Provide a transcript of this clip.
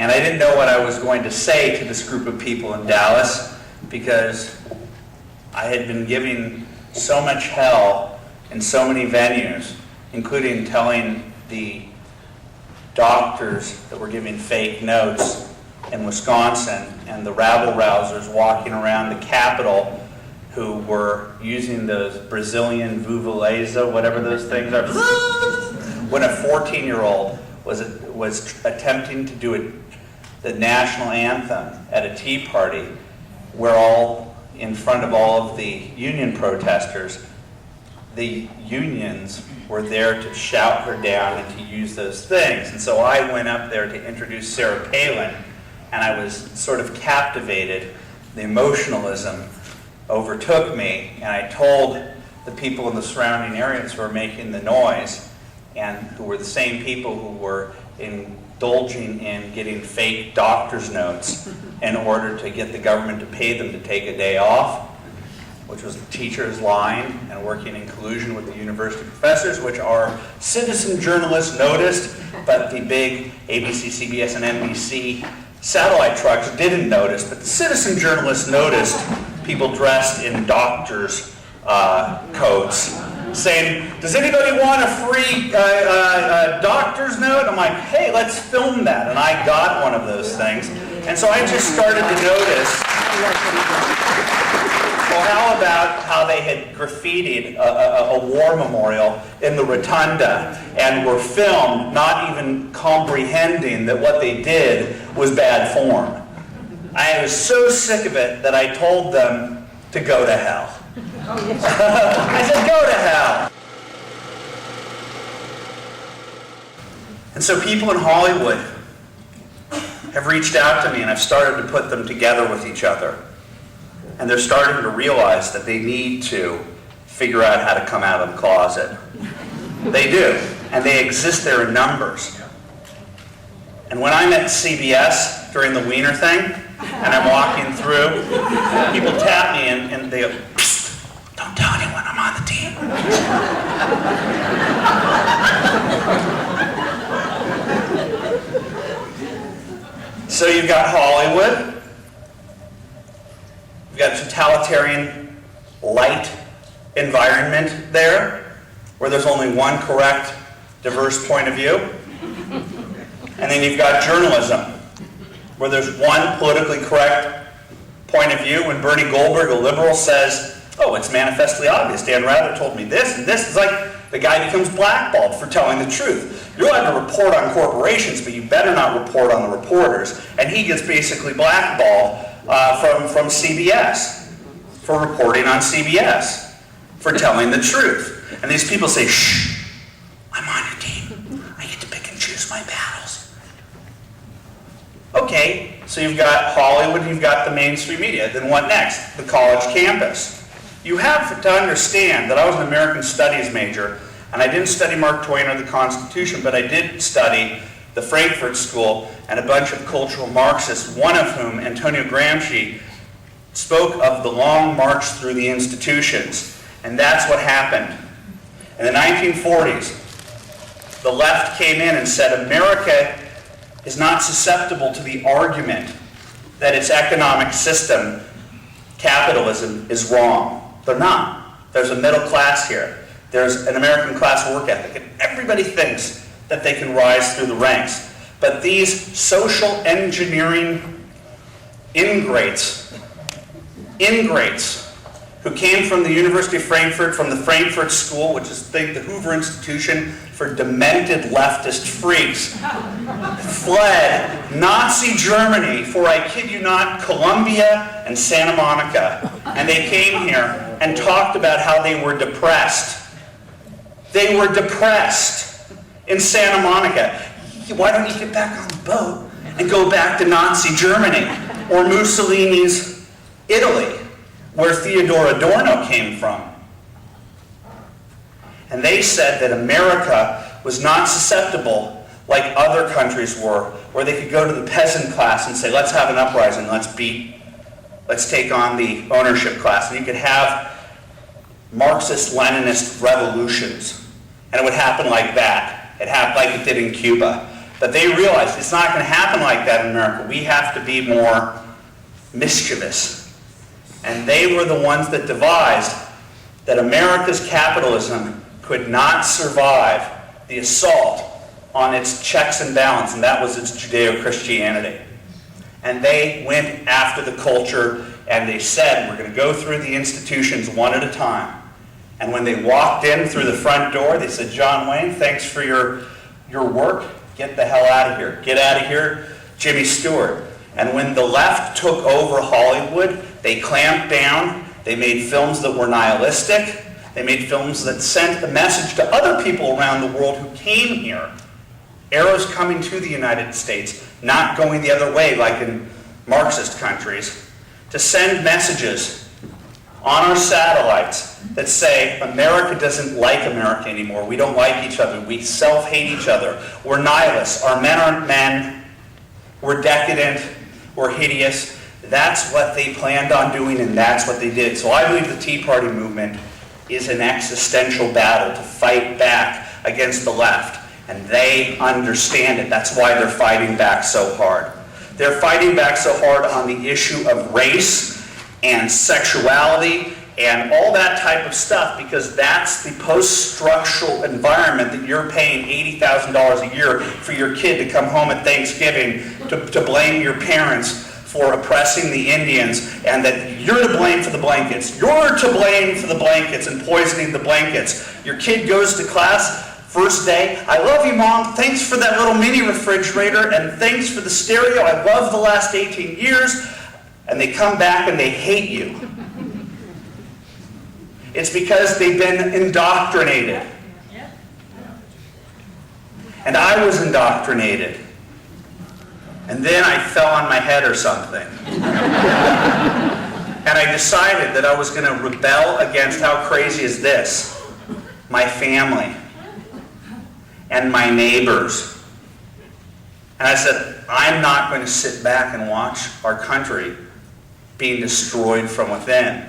And I didn't know what I was going to say to this group of people in Dallas, because I had been giving so much hell in so many venues, including telling the doctors that were giving fake notes in Wisconsin and the rabble-rousers walking around the Capitol who were using those Brazilian vuvuzelas, whatever those things are, when a 14-year-old was attempting to do the national anthem at a tea party, where all in front of all of the union protesters, the unions were there to shout her down and to use those things. And so I went up there to introduce Sarah Palin, and I was sort of captivated. The emotionalism overtook me, and I told the people in the surrounding areas who were making the noise, and who were the same people who were indulging in getting fake doctor's notes in order to get the government to pay them to take a day off, which was teachers lying and working in collusion with the university professors, which our citizen journalists noticed, but the big ABC, CBS, and NBC satellite trucks didn't notice. But the citizen journalists noticed people dressed in doctors' coats saying, "Does anybody want a free doctor's note?" I'm like, "Hey, let's film that." And I got one of those things. And so I just started to notice, well, how about how they had graffitied a war memorial in the rotunda and were filmed, not even comprehending that what they did was bad form. I was so sick of it that I told them to go to hell. I said, go to hell. And so people in Hollywood have reached out to me, and I've started to put them together with each other. And they're starting to realize that they need to figure out how to come out of the closet. They do, and they exist there in numbers. And when I'm at CBS during the Wiener thing, and I'm walking through, people tap me and they go, "Psst, don't tell anyone I'm on the team." So you've got Hollywood, you've got a totalitarian light environment there, where there's only one correct, diverse point of view. And then you've got journalism, where there's one politically correct point of view. When Bernie Goldberg, a liberal, says, "Oh, it's manifestly obvious, Dan Rather told me this and this," it's like the guy becomes blackballed for telling the truth. You're allowed to report on corporations, but you better not report on the reporters. And he gets basically blackballed from CBS for reporting on CBS, for telling the truth. And these people say, "Shh, I'm on your team. I get to pick and choose my battles." Okay, so you've got Hollywood, you've got the mainstream media. Then what next? The college campus. You have to understand that I was an American Studies major, and I didn't study Mark Twain or the Constitution, but I did study the Frankfurt School and a bunch of cultural Marxists, one of whom, Antonio Gramsci, spoke of the long march through the institutions. And that's what happened. In the 1940s, the left came in and said America is not susceptible to the argument that its economic system, capitalism, is wrong. They're not. There's a middle class here. There's an American class work ethic, and everybody thinks that they can rise through the ranks. But these social engineering ingrates who came from the University of Frankfurt, from the Frankfurt School, which is the Hoover Institution for demented leftist freaks, fled Nazi Germany for, I kid you not, Columbia and Santa Monica. And they came here and talked about how they were depressed. They were depressed in Santa Monica. Why don't you get back on the boat and go back to Nazi Germany or Mussolini's Italy, where Theodore Adorno came from? And they said that America was not susceptible like other countries were, where they could go to the peasant class and say, "Let's have an uprising, let's take on the ownership class." And you could have Marxist-Leninist revolutions. And it would happen like that. It happened like it did in Cuba. But they realized it's not going to happen like that in America. We have to be more mischievous. And they were the ones that devised that America's capitalism could not survive the assault on its checks and balance, and that was its Judeo-Christianity. And they went after the culture, and they said, we're going to go through the institutions one at a time. And when they walked in through the front door, they said, John Wayne, thanks for your work. Get the hell out of here. Get out of here, Jimmy Stewart. And when the left took over Hollywood, they clamped down. They made films that were nihilistic. They made films that sent a message to other people around the world who came here. Arrows coming to the United States, not going the other way like in Marxist countries, to send messages on our satellites that say, America doesn't like America anymore. We don't like each other. We self-hate each other. We're nihilists. Our men aren't men. We're decadent. We're hideous. That's what they planned on doing, and that's what they did. So I believe the Tea Party movement is an existential battle to fight back against the left. And they understand it. That's why they're fighting back so hard. They're fighting back so hard on the issue of race and sexuality and all that type of stuff, because that's the post-structural environment that you're paying $80,000 a year for your kid to come home at Thanksgiving to blame your parents for oppressing the Indians, and that you're to blame for the blankets. You're to blame for the blankets and poisoning the blankets. Your kid goes to class, first day, I love you, Mom. Thanks for that little mini refrigerator, and thanks for the stereo. I love the last 18 years. And they come back and they hate you. It's because they've been indoctrinated. And I was indoctrinated. And then I fell on my head or something. And I decided that I was going to rebel against, how crazy is this? My family. And my neighbors. And I said, I'm not going to sit back and watch our country being destroyed from within.